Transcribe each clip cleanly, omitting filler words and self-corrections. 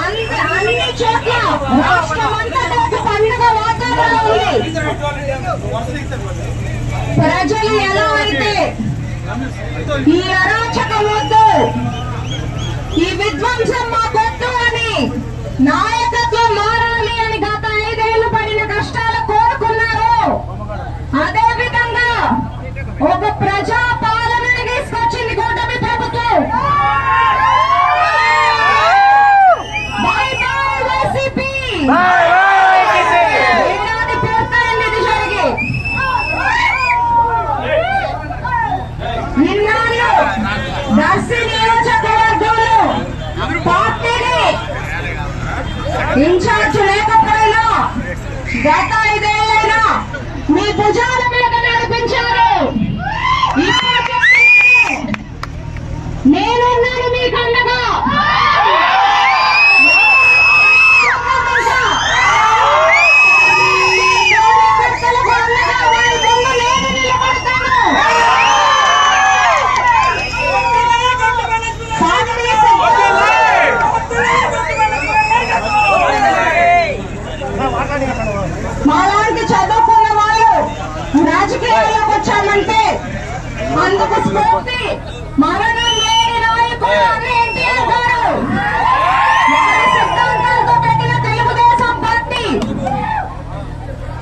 అన్ని చోట్ల రాష్ట్రమంతటా పండుగ వాతావరణం ఉంది. ప్రజలు ఎలా అయితే ఈ అరాచకం వద్దు, ఈ విధ్వంసం మా వద్దు అని నాయకత్వం మారాలి అని గత 5 ఏళ్లు పడిన కష్టాలు కోరుకున్నారు. అదే విధంగా ఒక ప్రజా పాలనని తీసుకొచ్చింది కూటమి ప్రభుత్వం. ఏడాది పూర్తయింది ఇది జరిగి. ఇన్నాళ్ళు దర్శి నియోజకవర్గంలో పార్టీని ఇన్ఛార్జ్ లేకపోయినా గత 5 ఏళ్ళైనా మీ భుజాల మీద నడిపించారు. నేనున్నాను మీకు అండగా. మాలాంటి చదువుకున్న వాళ్ళు రాజకీయాల్లోకి వచ్చామంటే అందుకు స్ఫూర్తి మరణం లేని నాయకుడు అన్న ఎన్టీఆర్ గారు. వారి సిద్ధాంతాలతో పెట్టిన తెలుగుదేశం పార్టీ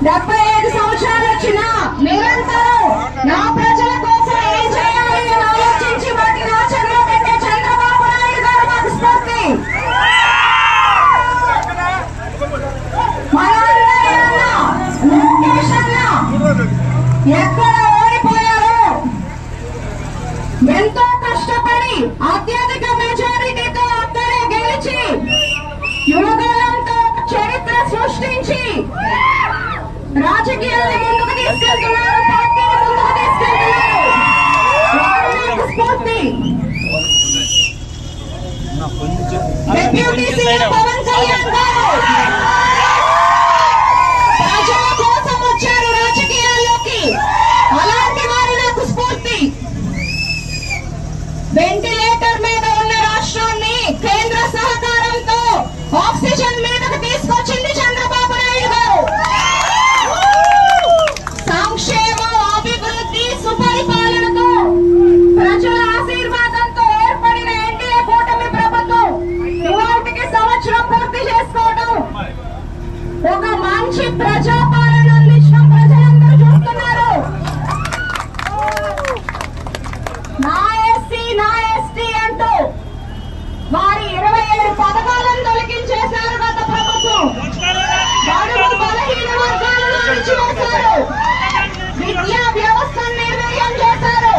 75 సంవత్సరాలు వచ్చినా నిరంతరం నా ప్రజల కోసం ఏం చేయాలి అని ఆలోచించి వాటిని ఆచరణలో పెట్టే చంద్రబాబు నాయుడు గారు మాకు స్ఫూర్తి. ఎక్కడ ఓడిపోయారో ఎంతో కష్టపడి అత్యధిక మెజారిటీతో అక్కడే గెలిచి యువగలంతో చరిత్ర సృష్టించి రాజకీయాన్ని ముందుకు తీసుకెళ్తున్నారు, పార్టీని ముందుకు తీసుకెళ్తున్నారు. స్ఫూర్తి డిప్యూటీ సీఎం పవన్ కళ్యాణ్ గారు ప్రజల కోసం వచ్చారు రాజకీయాల్లోకి. అలాంటి వారు నాకు స్ఫూర్తి. వెంటిలేటర్ మీద ఉన్న రాష్ట్రాన్ని కేంద్ర సహకారంతో ఆక్సిజన్ మీదకు తీసుకొచ్చింది చంద్రబాబు నాయుడు గారు. సంక్షేమం, అభివృద్ధి, సుపరిపాలనతో ప్రజల ఆశీర్వాదంతో ఏర్పడిన ఎన్డీఏ కూటమి ప్రభుత్వం ఇవాటికి సంవత్సరం పూర్తి చేసుకోవడం, ఒక మంచి ప్రజాపాలన అందించడం ప్రజలందరూ చూస్తున్నారు. నా ఎస్సీ నా ఎస్టీ అంటూ వారి 27 పథకాలను తొలగించేశారు గత ప్రభుత్వం. బడుగు బలహీన వర్గాలను అణిచివేశారు. విద్యా వ్యవస్థను నిర్వీర్యం చేశారు.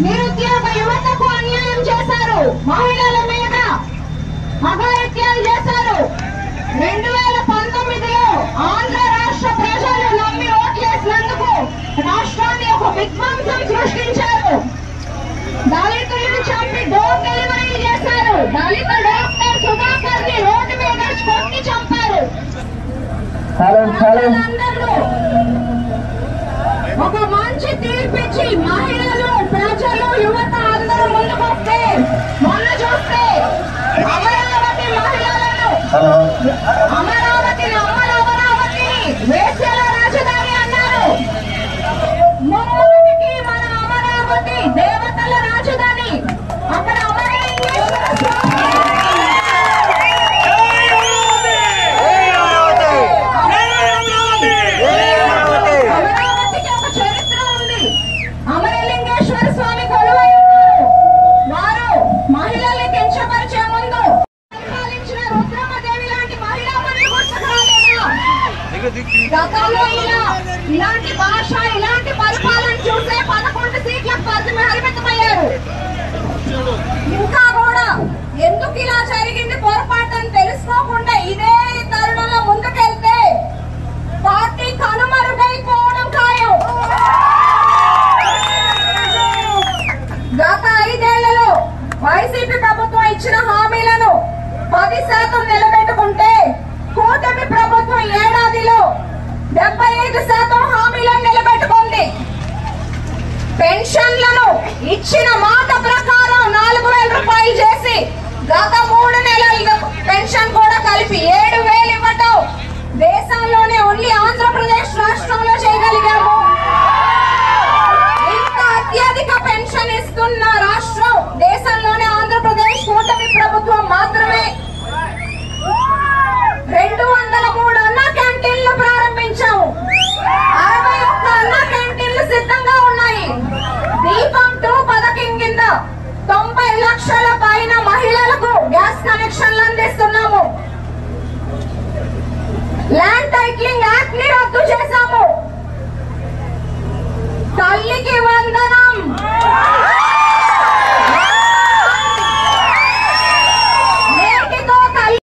నిరుద్యోగ యువతకు అన్యాయం చేశారు. మహిళల మీద అఘాయిత్యాలు చేశారు. 2019లో ఆంధ్ర రాష్ట్ర ప్రజలు నమ్మి ఓట్లేసినందుకు రాష్ట్రాన్ని ఒక విధ్వంసం సృష్టించారు. దళితులను చంపి డోర్ డెలివరీ చేశారు. దళిత డాక్టర్ సుధాకర్ ని రోడ్డు మీద కొట్టి చంపారు. అందరూ ఒక మంచి తీర్పిచ్చి మహిళలు, ప్రజలు, యువత అందరూ ముందుకొస్తే మొన్న చూస్తే అమరావతి మహిళలను అమరావతిని వేశ్యల రాజధాని అన్నారు. ముమ్మాటికి మన అమరావతి దేవతల రాజధాని. అక్కడ అమరావతికి ఒక చరిత్ర ఉంది. అమరలింగేశ్వర స్వామి కొలువై ఉన్నారు. వారు మహిళల్ని కించపరిచే ముందు పరిపాలించిన రుద్రమదేవి లాంటి మహిళా మంత్రి పుస్తకాలేదా? గతంలో ఇలాంటి భాష, ఇలాంటి పరిపాలన చూసే 11 సీట్లకు పరిమితమయ్యారు. ఇంకా కూడా ఎందుకు ఇలా జరిగింది పొరపాటు అని తెలుసుకోకుండా ఇదే తరుణంలో ముందుకెళ్తే పార్టీ కనుమరుగైపోవడం ఖాయం. గత 5 ఏళ్లలో వైసీపీ ప్రభుత్వం ఇచ్చిన హామీలను 10% నిలబెట్టుకుంటే కూటమి ప్రభుత్వం ఏడాదిలో 75% హామీలను నిలబెట్టుకుంది. పెన్షన్లను ఇచ్చిన మాట ప్రకారం 4000 రూపాయలు చేసి గత 3 నెలల పెన్షన్ కూడా కలిపి 7,000 ఇవ్వటం దేశంలోనే ఓన్లీ ఆంధ్రప్రదేశ్ రాష్ట్రంలో చేయగలిగాము. ఇంత అత్యధిక పెన్షన్ ఇస్తున్న రాష్ట్రం దేశంలోనే ఆంధ్రప్రదేశ్ కూటమి ప్రభుత్వం మాత్రమే. 203 అన్న క్యాంటీన్లు ప్రారంభించాము. 61 అన్న క్యాంటీన్లు సిద్ధంగా ఉన్నాయి. దీపం 2 పథకం కింద 90 లక్షల పైన మహిళలకు గ్యాస్ కనెక్షన్లు